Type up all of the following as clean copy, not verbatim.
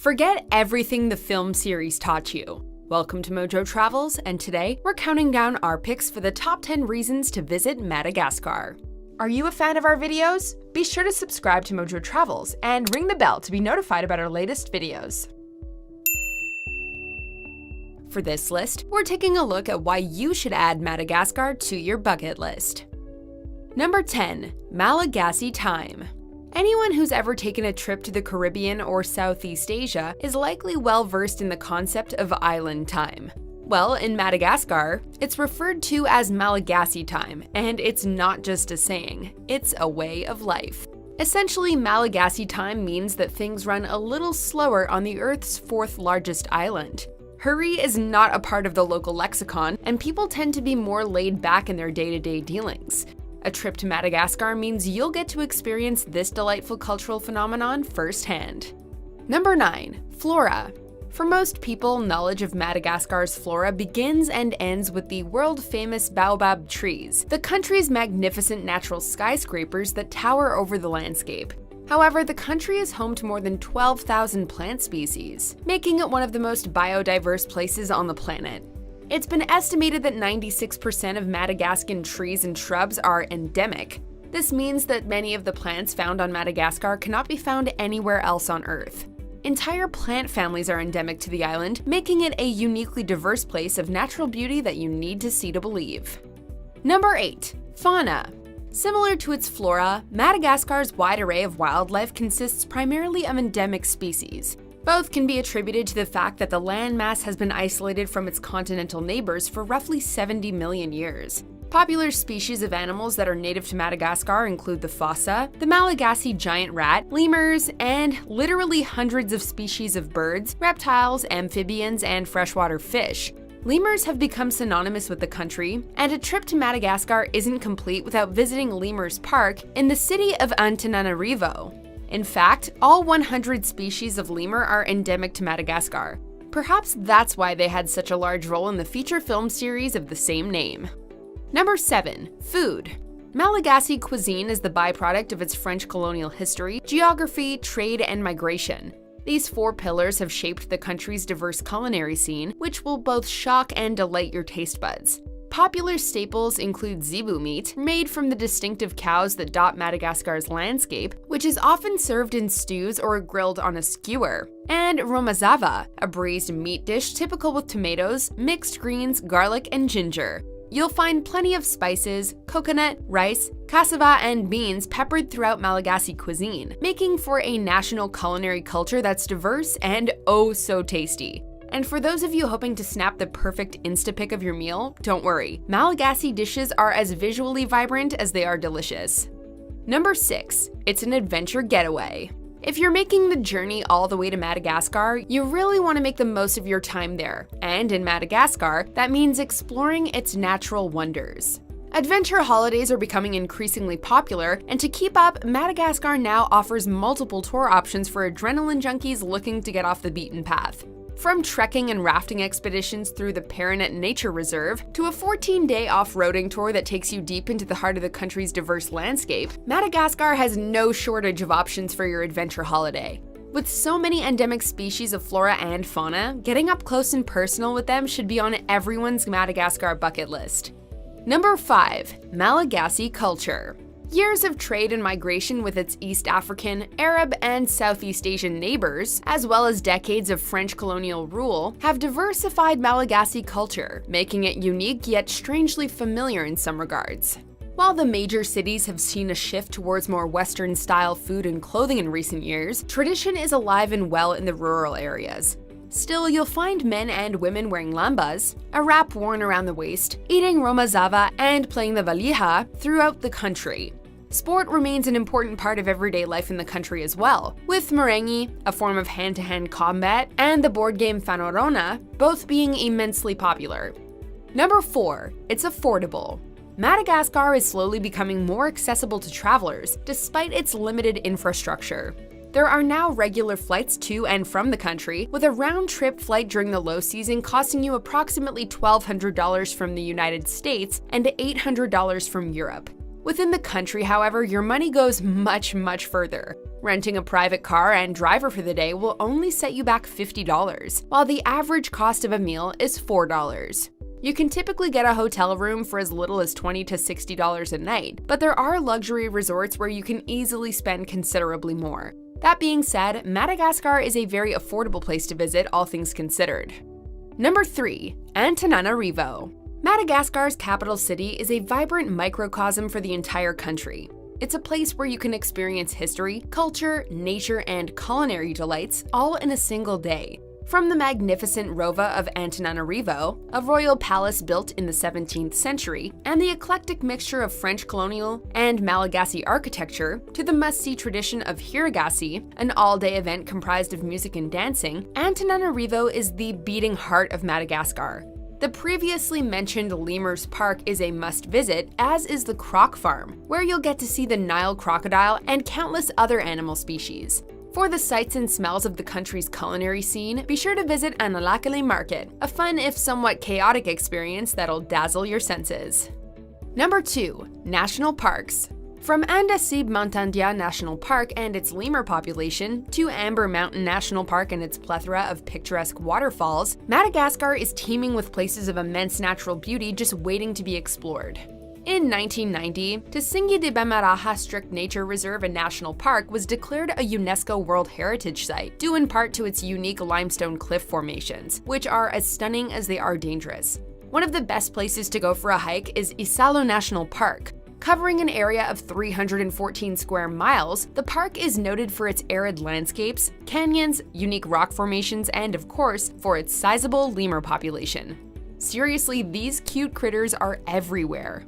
Forget everything the film series taught you. Welcome to Mojo Travels, and today we're counting down our picks for the top 10 reasons to visit Madagascar. Are you a fan of our videos? Be sure to subscribe to Mojo Travels and ring the bell to be notified about our latest videos. For this list, we're taking a look at why you should add Madagascar to your bucket list. Number 10. Malagasy time. Anyone who's ever taken a trip to the Caribbean or Southeast Asia is likely well versed in the concept of island time. Well, in Madagascar, it's referred to as Malagasy time, and it's not just a saying, it's a way of life. Essentially, Malagasy time means that things run a little slower on the Earth's fourth largest island. Hurry is not a part of the local lexicon, and people tend to be more laid back in their day-to-day dealings. A trip to Madagascar means you'll get to experience this delightful cultural phenomenon firsthand. Number 9. Flora. For most people, knowledge of Madagascar's flora begins and ends with the world-famous Baobab trees, the country's magnificent natural skyscrapers that tower over the landscape. However, the country is home to more than 12,000 plant species, making it one of the most biodiverse places on the planet. It's been estimated that 96% of Madagascan trees and shrubs are endemic. This means that many of the plants found on Madagascar cannot be found anywhere else on Earth. Entire plant families are endemic to the island, making it a uniquely diverse place of natural beauty that you need to see to believe. Number 8. Fauna. Similar to its flora, Madagascar's wide array of wildlife consists primarily of endemic species. Both can be attributed to the fact that the landmass has been isolated from its continental neighbors for roughly 70 million years. Popular species of animals that are native to Madagascar include the fossa, the Malagasy giant rat, lemurs, and literally hundreds of species of birds, reptiles, amphibians, and freshwater fish. Lemurs have become synonymous with the country, and a trip to Madagascar isn't complete without visiting Lemurs Park in the city of Antananarivo. In fact, all 100 species of lemur are endemic to Madagascar. Perhaps that's why they had such a large role in the feature film series of the same name. Number 7. Food. Malagasy cuisine is the byproduct of its French colonial history, geography, trade, and migration. These 4 pillars have shaped the country's diverse culinary scene, which will both shock and delight your taste buds. Popular staples include zebu meat, made from the distinctive cows that dot Madagascar's landscape, which is often served in stews or grilled on a skewer, and romazava, a braised meat dish typical with tomatoes, mixed greens, garlic, and ginger. You'll find plenty of spices, coconut, rice, cassava, and beans peppered throughout Malagasy cuisine, making for a national culinary culture that's diverse and oh so tasty. And for those of you hoping to snap the perfect Instapic of your meal, don't worry, Malagasy dishes are as visually vibrant as they are delicious. Number 6. It's an adventure getaway. If you're making the journey all the way to Madagascar, you really want to make the most of your time there. And in Madagascar, that means exploring its natural wonders. Adventure holidays are becoming increasingly popular, and to keep up, Madagascar now offers multiple tour options for adrenaline junkies looking to get off the beaten path. From trekking and rafting expeditions through the Paranet Nature Reserve to a 14-day off-roading tour that takes you deep into the heart of the country's diverse landscape, Madagascar has no shortage of options for your adventure holiday. With so many endemic species of flora and fauna, getting up close and personal with them should be on everyone's Madagascar bucket list. Number 5. Malagasy culture. Years of trade and migration with its East African, Arab, and Southeast Asian neighbors, as well as decades of French colonial rule, have diversified Malagasy culture, making it unique yet strangely familiar in some regards. While the major cities have seen a shift towards more Western-style food and clothing in recent years, tradition is alive and well in the rural areas. Still, you'll find men and women wearing lambas, a wrap worn around the waist, eating romazava, and playing the valiha throughout the country. Sport remains an important part of everyday life in the country as well, with merengue, a form of hand-to-hand combat, and the board game Fanorona, both being immensely popular. Number 4. It's affordable. Madagascar is slowly becoming more accessible to travelers, despite its limited infrastructure. There are now regular flights to and from the country, with a round-trip flight during the low season costing you approximately $1,200 from the United States and $800 from Europe. Within the country, however, your money goes much further. Renting a private car and driver for the day will only set you back $50, while the average cost of a meal is $4. You can typically get a hotel room for as little as $20 to $60 a night, but there are luxury resorts where you can easily spend considerably more. That being said, Madagascar is a very affordable place to visit, all things considered. Number 3. Antananarivo. Madagascar's capital city is a vibrant microcosm for the entire country. It's a place where you can experience history, culture, nature, and culinary delights all in a single day. From the magnificent Rova of Antananarivo, a royal palace built in the 17th century, and the eclectic mixture of French colonial and Malagasy architecture, to the must-see tradition of Hiragasi, an all-day event comprised of music and dancing, Antananarivo is the beating heart of Madagascar. The previously mentioned Lemurs Park is a must-visit, as is the Croc Farm, where you'll get to see the Nile crocodile and countless other animal species. For the sights and smells of the country's culinary scene, be sure to visit Analakali Market, a fun if somewhat chaotic experience that'll dazzle your senses. Number 2. National Parks. From Andasibe-Mantadia National Park and its lemur population, to Amber Mountain National Park and its plethora of picturesque waterfalls, Madagascar is teeming with places of immense natural beauty just waiting to be explored. In 1990, Tsingy de Bemaraha Strict Nature Reserve and National Park was declared a UNESCO World Heritage Site, due in part to its unique limestone cliff formations, which are as stunning as they are dangerous. One of the best places to go for a hike is Isalo National Park. Covering an area of 314 square miles, the park is noted for its arid landscapes, canyons, unique rock formations, and of course, for its sizable lemur population. Seriously, these cute critters are everywhere.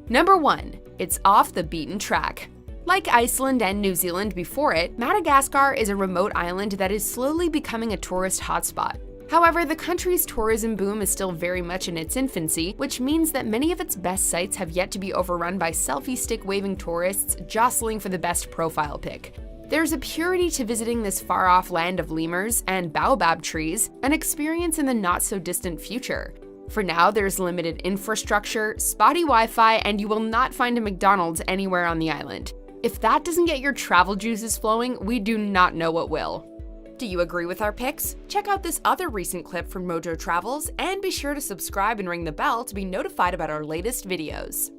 Number 1. It's off the beaten track. Like Iceland and New Zealand before it, Madagascar is a remote island that is slowly becoming a tourist hotspot. However, the country's tourism boom is still very much in its infancy, which means that many of its best sites have yet to be overrun by selfie stick-waving tourists jostling for the best profile pic. There's a purity to visiting this far-off land of lemurs and baobab trees, an experience in the not-so-distant future. For now, there's limited infrastructure, spotty Wi-Fi, and you will not find a McDonald's anywhere on the island. If that doesn't get your travel juices flowing, we do not know what will. Do you agree with our picks? Check out this other recent clip from Mojo Travels, and be sure to subscribe and ring the bell to be notified about our latest videos.